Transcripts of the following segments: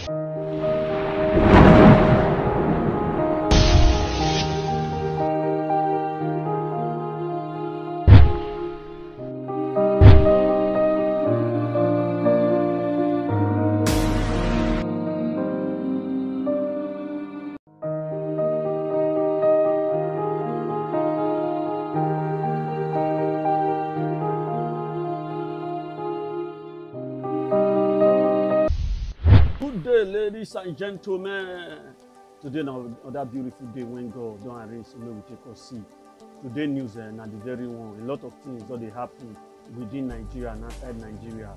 Good day, ladies and gentlemen. Today now another beautiful day when God don't arrange so we take us see. Today news na the very one. A lot of things that they happen within Nigeria and outside Nigeria.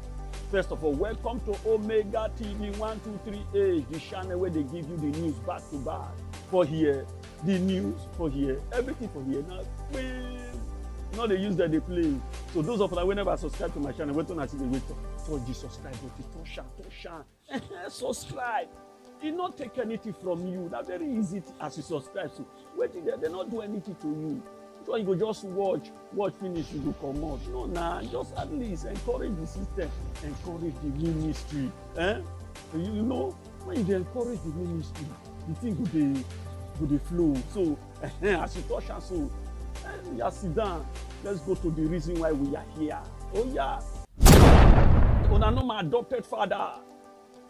First of all, welcome to Omega TV 123H, the channel where they give you the news back to back. For here, the news for here, everything for here. Now, they use that they play. So those of you whenever subscribe to my channel, wait on until they wait for the subscribe button, touch subscribe. It not take anything from you. That's very easy as you subscribe. So wait there, they not do anything to you. So you go just watch finish, you go come out. No, just at least encourage the system, encourage the ministry. You know, when you encourage the ministry, the thing go dey flow. So as you touch and so you sit down. Let's go to the reason why we are here. Oh yeah. Una know my adopted father.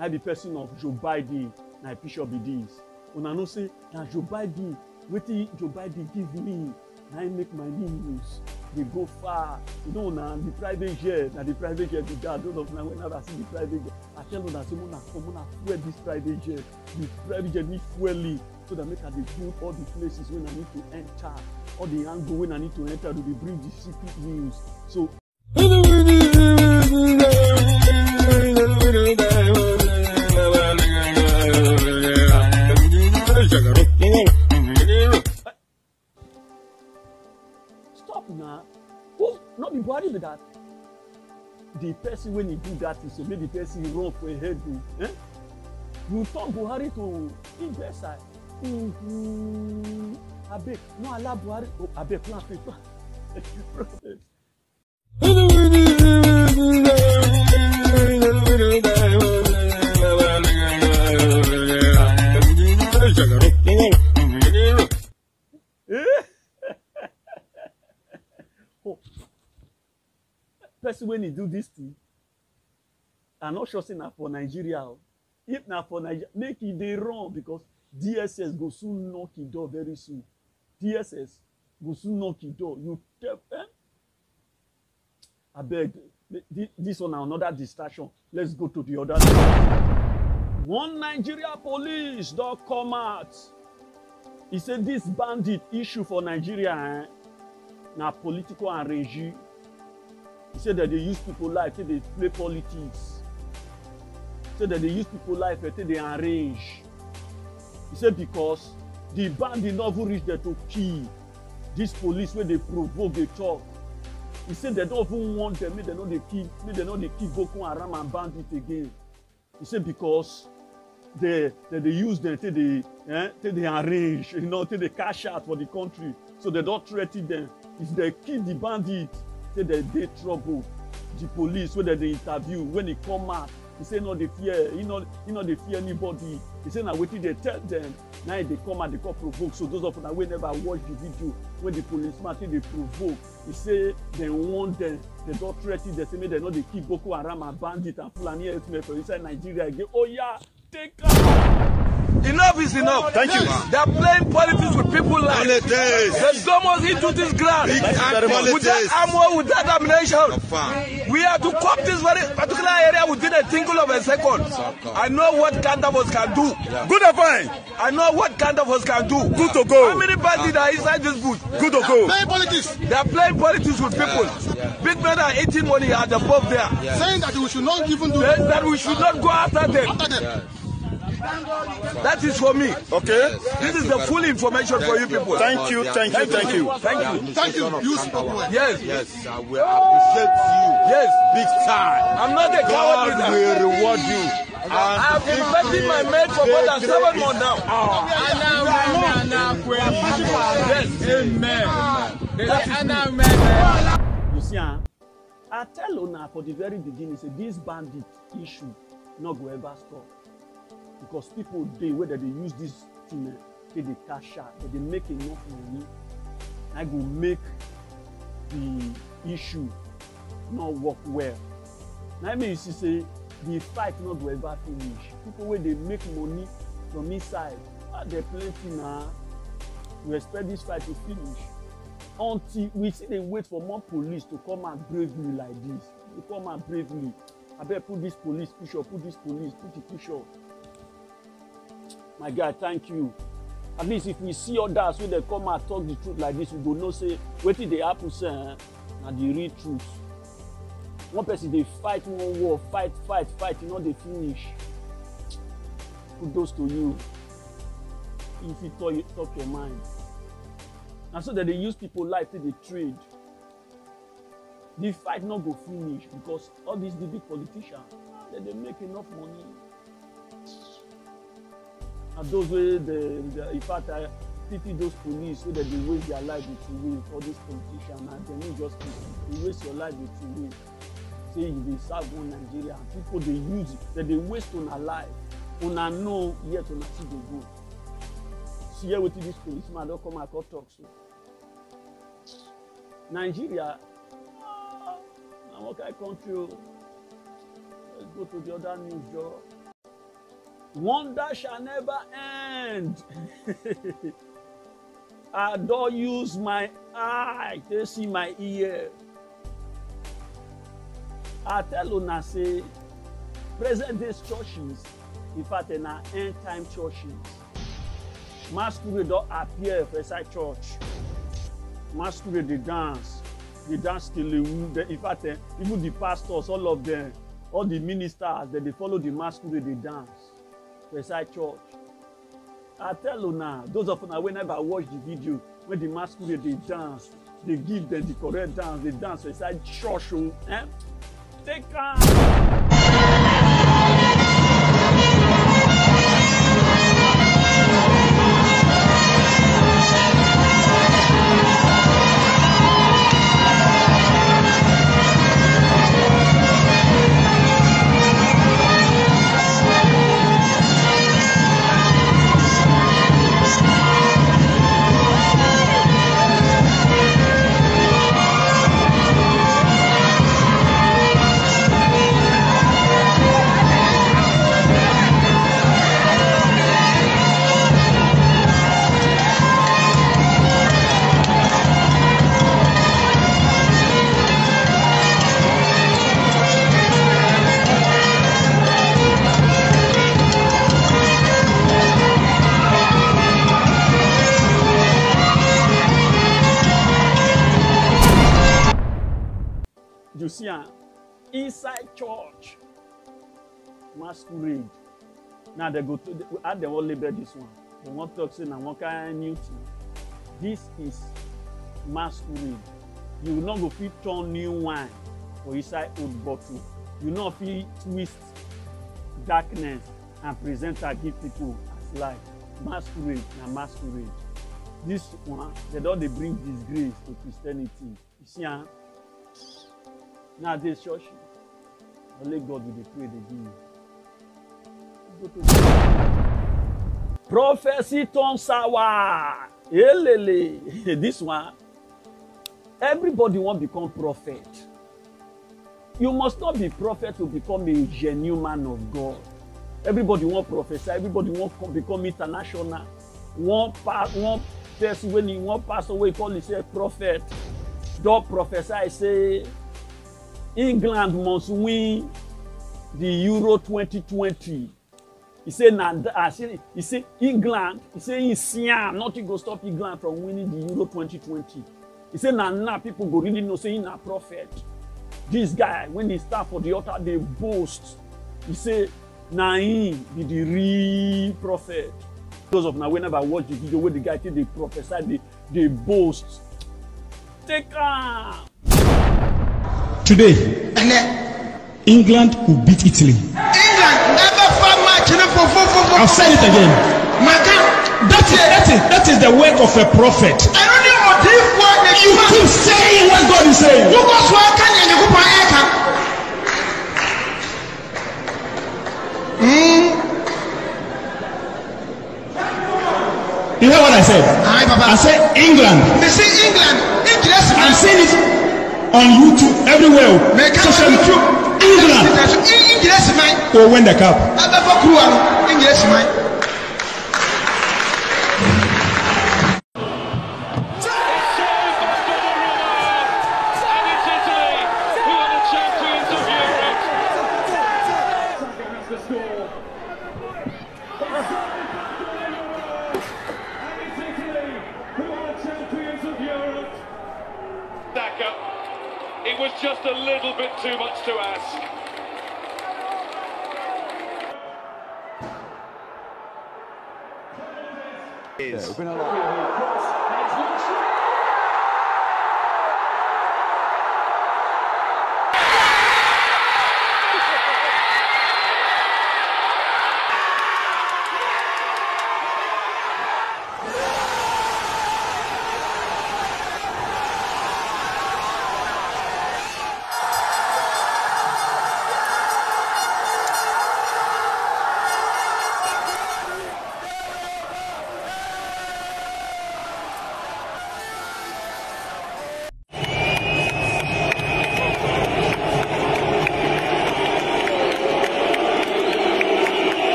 I be person of Joe Biden. Na picture be this. Una know say na Joe Biden. Wetin Joe Biden give me. Na I make my news. They go far. You know na the private jet. Na the private jet be that. Those of now whenever I see the private jet, I tell una say muna fuel this private jet. The private jet need fueling so that make I dey build all the places when I need to enter. All the angle when I need to enter to bring the secret news. So stop now. Oh, not the body with that. The person when he do that is so maybe the person run for a head. You turn Buhari to investor. Abeg, no allow Buhari. Oh, abeg, plan paper. Oh, person when he do this thing, I'm not sure say na for Nigeria. If na for Nigeria, make it dey wrong because DSS go soon knock the door very soon. DSS go soon knock the door. You tell I beg, this one another distraction. Let's go to the other side. One Nigeria police don't come out. He said this bandit issue for Nigeria na political and regime. He said that they use people life till they play politics. He said that they use people life till they arrange. He said because the bandit never reach there to kill this police when they provoke, they talk. He said they don't even want them, they know they kill Boko Haram and bandit again. He said because they use them till they arrange, till they cash out for the country. So they don't threaten them. If they kill the bandit, till they trouble. The police when they interview, when they come out, he say no they fear, they fear anybody. He say now wetin they tell them, now they come and they come provoke. So those of them wey never watch the video when the policeman say they provoke, he say they warn them, they don't threaten them, say make they no dey kill Boko Haram and bandit and Fulani herdsmen for inside Nigeria again. Oh yeah, take am. Enough is enough. Thank you. They are playing politics with people's lives. They come us into this ground with that armor, with that ammunition. We have to cop this very particular area within a tinkle of a second. I know what Kandavos can do. Good or fine? I know what Kandavos can do. Good to go. How many bandits are inside this booth? Good to go. Playing politics. They are playing politics with people. Big men are eating money at the above there. Saying that we should not even do that we should not go after them. That is for me. Okay. This is the full information for you people. Thank you. Thank you. Yes. Yes, I will appreciate you. Yes. Big time. I'm not a coward. God will reward you. I have been begging my mate for more than 7 months now. Yes. Amen. You see, I tell Ona for the very beginning, say this bandit issue not go ever stop. because people dey whether they use this thing take dey cash out, they make enough money. I go make the issue not work well. Now I mean you see say the fight not go ever finish. People where they make money from inside, there plenty now. We expect this fight to finish until we see they wait for more police to come out bravely like this. To come out bravely. I better put this police picture, put this police, put the picture. My guy, thank you. At least if we see others when they come and talk the truth like this, we go know say wetin dey happen say na the real truth. One person dey fight one war, fight, you know they finish. Kudos to you. If you talk your mind. And so that they use people life to the trade. The fight not go finish because all these big politicians, they make enough money. And those way, in fact, I pity those police where they waste their life with waste. All these politicians, and they not just they waste your life with waste. Say you dey serve one Nigeria, and people they use it, that they waste on our life. Una know yet on see they go. See here with this policeman don't come and talk so. Nigeria, now what kind of country? Let's go to the other news, Joe. Wonder shall never end. I don't use my eye to see my ear. I tell una say, present day churches, in fact, in our end time churches, masquerade don't appear for inside church. Masquerade they dance skelewu. In fact, even the pastors, all of them, all the ministers, they follow the masquerade they dance. Inside church. I tell you now, those of you whenever I watch the video, when the masquerade they dance, they give them the correct dance, they dance inside church. Eh? Take you see, inside church, masquerade. Now they go to they won't label this one. They want to talk say now one kind of new thing. This is masquerade. You will not go fit turn new wine for inside old bottle. You will not fit twist darkness and present and give people as light. Masquerade and masquerade. This one, they don't bring disgrace to Christianity. You see, now this church, only God will pray they give. Prophecy turn sour. This one, everybody want to become prophet. You must not be prophet to become a genuine man of God. Everybody want prophesy. Everybody want to become international. One person when he want pass away, call himself prophet. Don't prophesy say England must win the Euro 2020. He said, England, he said, nothing go stop England from winning the Euro 2020. He said, now people go really know, say, he's a prophet. This guy, when he start for the altar, they boast. He said, now he be the real prophet. Because of now, whenever I watch the video where the guy tell they prophesy, they boast. Take Today, England will beat Italy. England never fought much. I'll say it again. That is the work of a prophet. I don't know what you keep saying what God is saying. You hear what I said? Aye, Papa. I said England. Me see England. English I'm man. seeing it on YouTube everywhere. Me come Social on media. YouTube. England English man. will win the cup. Ababa Kruwa no. English man. It was just a little bit too much to ask.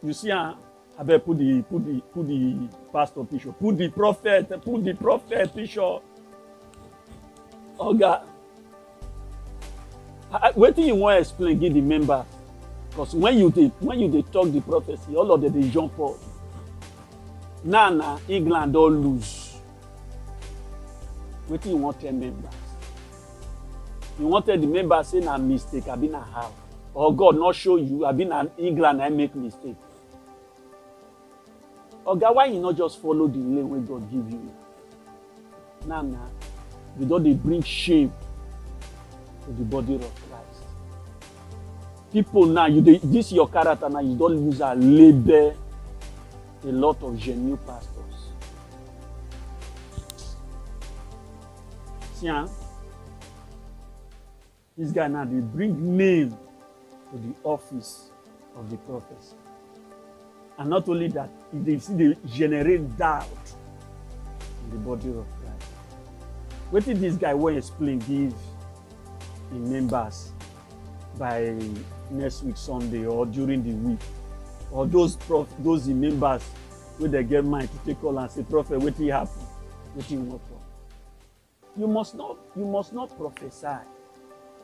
You see, I better put the pastor picture, put the prophet picture. Oh God, what do you want to explain? Give the members, because when you talk the prophecy, all of them they jump out. Now England don't lose. What do you want to tell members? You want to tell the members say na mistake, I been a how, or God not show you, I been an England, I make mistake. Oh God, why you not just follow the lane where God give you? Now, you don't bring shame to the body of Christ. People now, this your character now, you don't use a label a lot of genuine pastors. See, this guy now, they bring name to the office of the prophecy. And not only that, they generate doubt in the body of Christ. What did this guy want to explain, give in members by next week Sunday or during the week? Or those members where they get mind to take call and say, Prophet, what will happen? What will not talk? You must not prophesy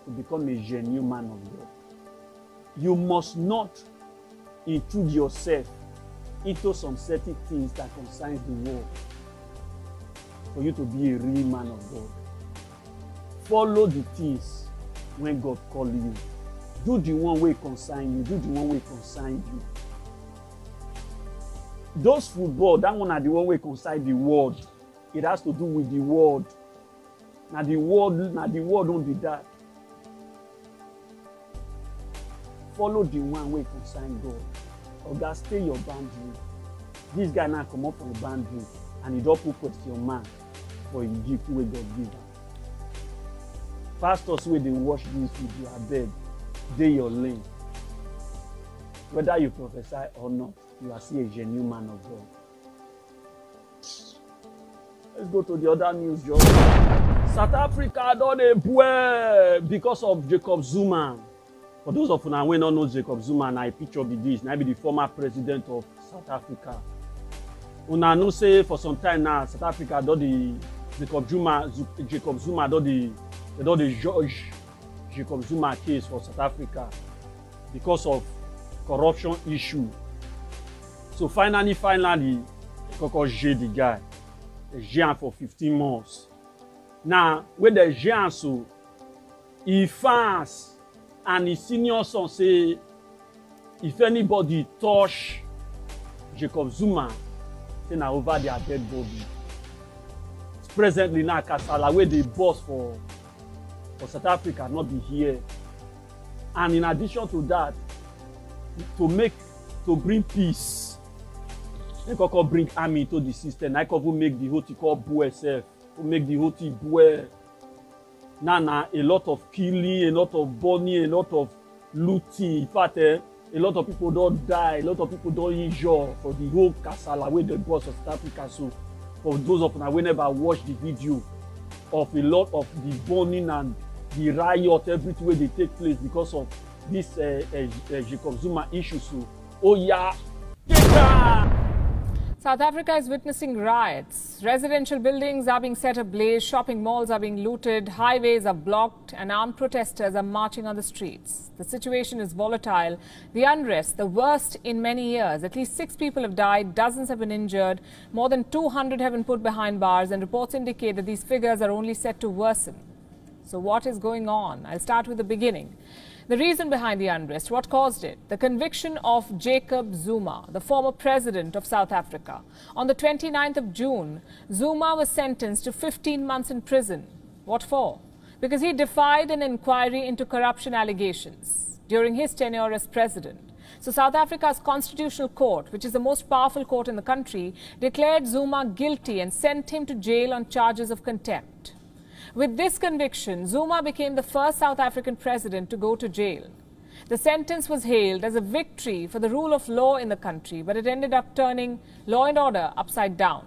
to become a genuine man of God. You must not intrude yourself into some certain things that concerns the world for you to be a real man of God. Follow the things when God calls you. Do the one way concern you. Do the one way concern you. Those football, that one are the one way concern the world. It has to do with the world. Now the world don't be that. Follow the one way concern God. Or God, stay your boundary. This guy now come up from the boundary and he don't put question mark for a gift where God give him. Pastors where they watch this video, I beg, they your lane. Whether you prophesy or not, you are still a genuine man of God. Let's go to the other news, Joe. South Africa don't they because of Jacob Zuma. For those of you who don't know Jacob Zuma, I picture be this. Now be the former president of South Africa. Una know say for some time now, South Africa do the Jacob Zuma do the judge Jacob Zuma case for South Africa because of corruption issue. So finally, Koko J the guy, the Jean for 15 months. Now, when the Jean so, he fast and his senior son say, if anybody touch Jacob Zuma, then over their dead body. It's presently now Kasala where the boss for South Africa not be here. And in addition to that, to bring peace, they can bring army to the system. I can make the whole thing called Bue self, to make the whole thing Bue. Now, a lot of killing, a lot of burning, a lot of looting. In fact, a lot of people don't die, a lot of people don't injure for the whole Kasala where the boss of South Africa. So, for those of you who never watch the video of a lot of the burning and the riot, everywhere they take place because of this Jacob Zuma issue. So, oh yeah, South Africa is witnessing riots. Residential buildings are being set ablaze, shopping malls are being looted, highways are blocked, and armed protesters are marching on the streets. The situation is volatile. The unrest, the worst in many years. At least 6 people have died, dozens have been injured, more than 200 have been put behind bars, and reports indicate that these figures are only set to worsen. So what is going on? I'll start with the beginning. The reason behind the unrest, what caused it? The conviction of Jacob Zuma, the former president of South Africa. On the 29th of June, Zuma was sentenced to 15 months in prison. What for? Because he defied an inquiry into corruption allegations during his tenure as president. So South Africa's constitutional court, which is the most powerful court in the country, declared Zuma guilty and sent him to jail on charges of contempt. With this conviction, Zuma became the first South African president to go to jail. The sentence was hailed as a victory for the rule of law in the country, but it ended up turning law and order upside down.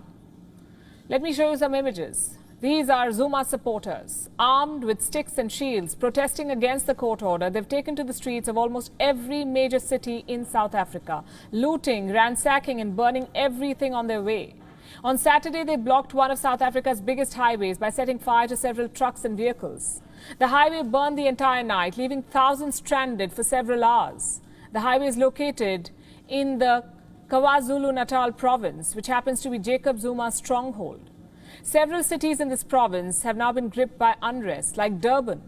Let me show you some images. These are Zuma supporters, armed with sticks and shields, protesting against the court order. They've taken to the streets of almost every major city in South Africa, looting, ransacking and burning everything on their way. On Saturday, they blocked one of South Africa's biggest highways by setting fire to several trucks and vehicles. The highway burned the entire night, leaving thousands stranded for several hours. The highway is located in the KwaZulu-Natal province, which happens to be Jacob Zuma's stronghold. Several cities in this province have now been gripped by unrest, like Durban,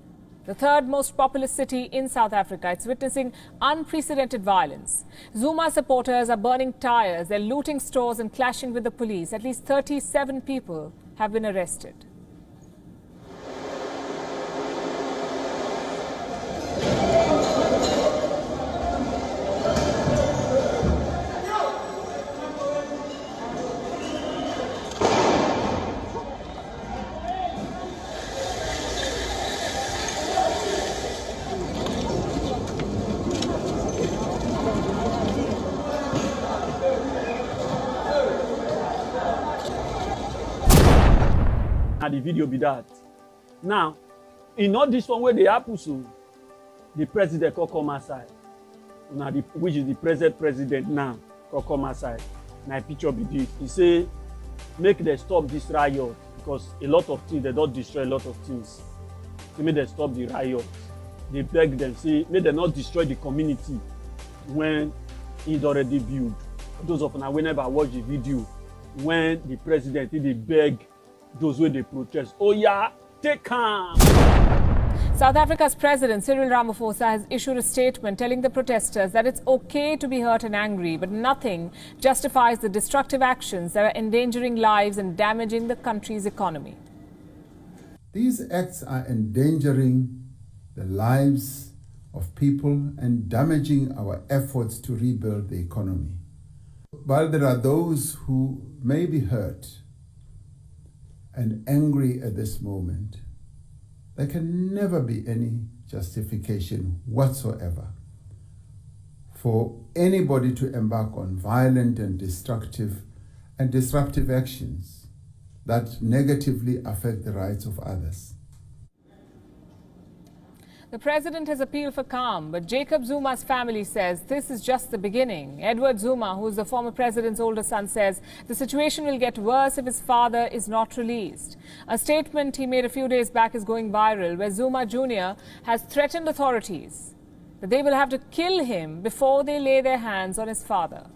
the third most populous city in South Africa. It's witnessing unprecedented violence. Zuma supporters are burning tires, they're looting stores and clashing with the police. At least 37 people have been arrested. the video be that. Now, in all this one where they happen, so the president can come outside. Now, which is the present president now, can come outside. Now, picture be this. He say, make them stop this riot because a lot of things, they don't destroy a lot of things. So make them stop the riot. They beg them, say, make them not destroy the community when it's already built. Those of us, whenever I watch the video, when the president, they beg those where they protest, oh yeah, take calm. South Africa's President Cyril Ramaphosa has issued a statement telling the protesters that it's okay to be hurt and angry, but nothing justifies the destructive actions that are endangering lives and damaging the country's economy. These acts are endangering the lives of people and damaging our efforts to rebuild the economy. While there are those who may be hurt and angry at this moment, there can never be any justification whatsoever for anybody to embark on violent and disruptive actions that negatively affect the rights of others. The president has appealed for calm, but Jacob Zuma's family says this is just the beginning. Edward Zuma, who is the former president's older son, says the situation will get worse if his father is not released. A statement he made a few days back is going viral, where Zuma Jr. has threatened authorities that they will have to kill him before they lay their hands on his father.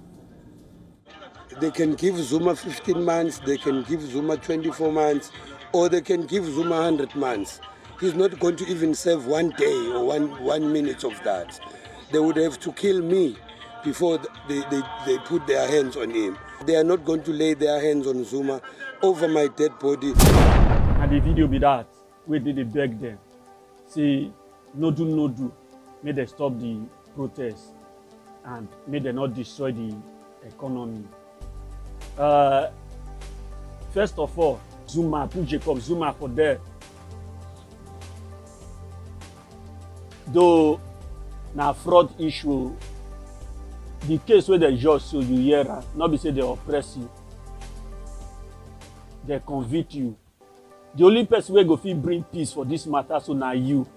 They can give Zuma 15 months, they can give Zuma 24 months, or they can give Zuma 100 months. He's not going to even serve 1 day or one minute of that. They would have to kill me before they put their hands on him. They are not going to lay their hands on Zuma over my dead body. And the video be that, where did they beg them? Say, no do, may they stop the protest and may they not destroy the economy. First of all, Zuma, put Jacob Zuma for there. Though na fraud issue, the case where they judge so you hear, not be say they oppress you, they convict you. The only person wey go fit bring peace for this matter so na you,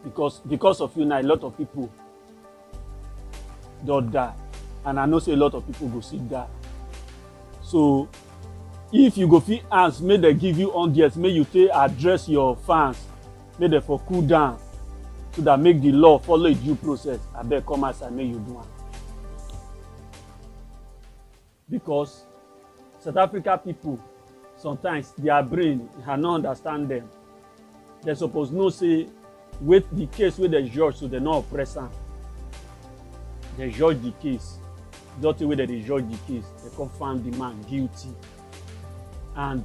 because of you now a lot of people don die, and I know say a lot of people go still die. So if you go fit ask, may they give you on this, may you take address your fans, may they for cool down. So that make the law follow a due process. I beg come outside, make you do one. Because South Africa people, sometimes their brain cannot understand them. They suppose know say, with the case where they judge, so they not oppress them. They judge the case. Not the way that they judge the case, they confirm the man guilty. And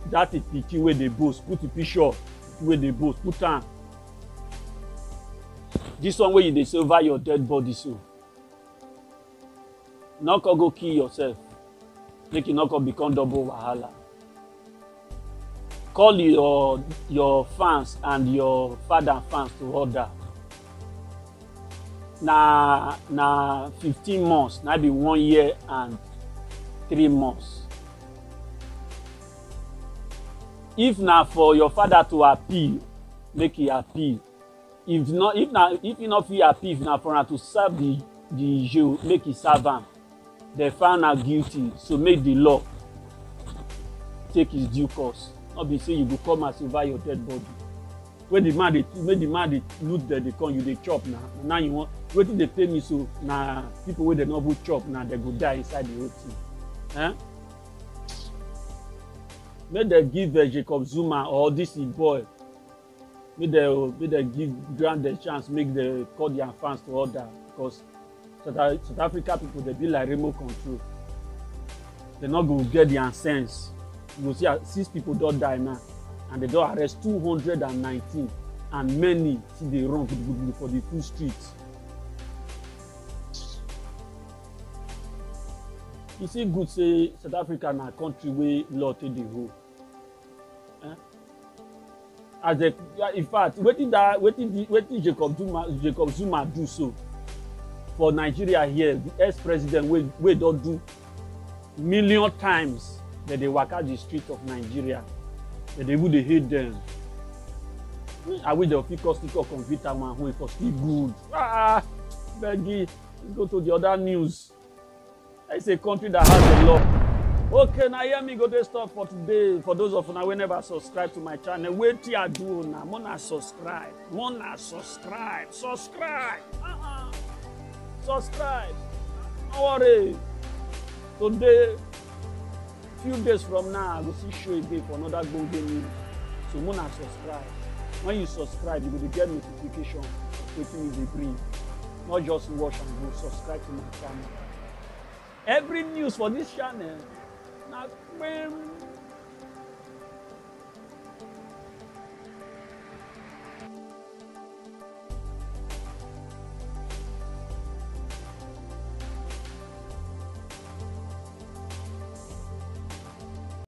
that is the key where they boast. Put the picture where they boast. Put on. This one where you dey silver your dead body so. Not go kill yourself. Make you not go become double wahala. Call your fans and your father fans to order. Na 15 months. Na be 1 year and 3 months. If na for your father to appeal, make he appeal. If you not feel happy, if na for him to serve the jail, make he serve him. They found her guilty, so make the law take his due course. Not be say you go come and survive your dead body. When the man they loot they come, you they chop now. Now you want waiting they pay me so now people where they not go chop now they go die inside the whole thing. Eh? Make they give Jacob Zuma or this boy. May they grant the chance, make the call their fans to order, because South Africa people they be like remote control. They're not going to get their sense. You will see 6 people don't die now, and they don't arrest 219, and many see they run for the full streets. You see, good say South Africa na country where law take the whole. In fact, wetin Jacob Zuma do so for Nigeria here, the ex-president wey don do million times That they walk out the street of Nigeria. That they would hate them. I wish they fit us to convict one who is still good. Beggy, let's go to the other news. It's a country that has a law. Okay, now hear me go to stop for today. For those of you who never subscribe to my channel, wait till I do now. Mona subscribe. Subscribe. Subscribe. Don't worry. Today, few days from now, I will see show again for another golden news. So Mona subscribe. When you subscribe, you will get notification of what you bring. Not just watch and go. Subscribe to my channel. Every news for this channel. Now,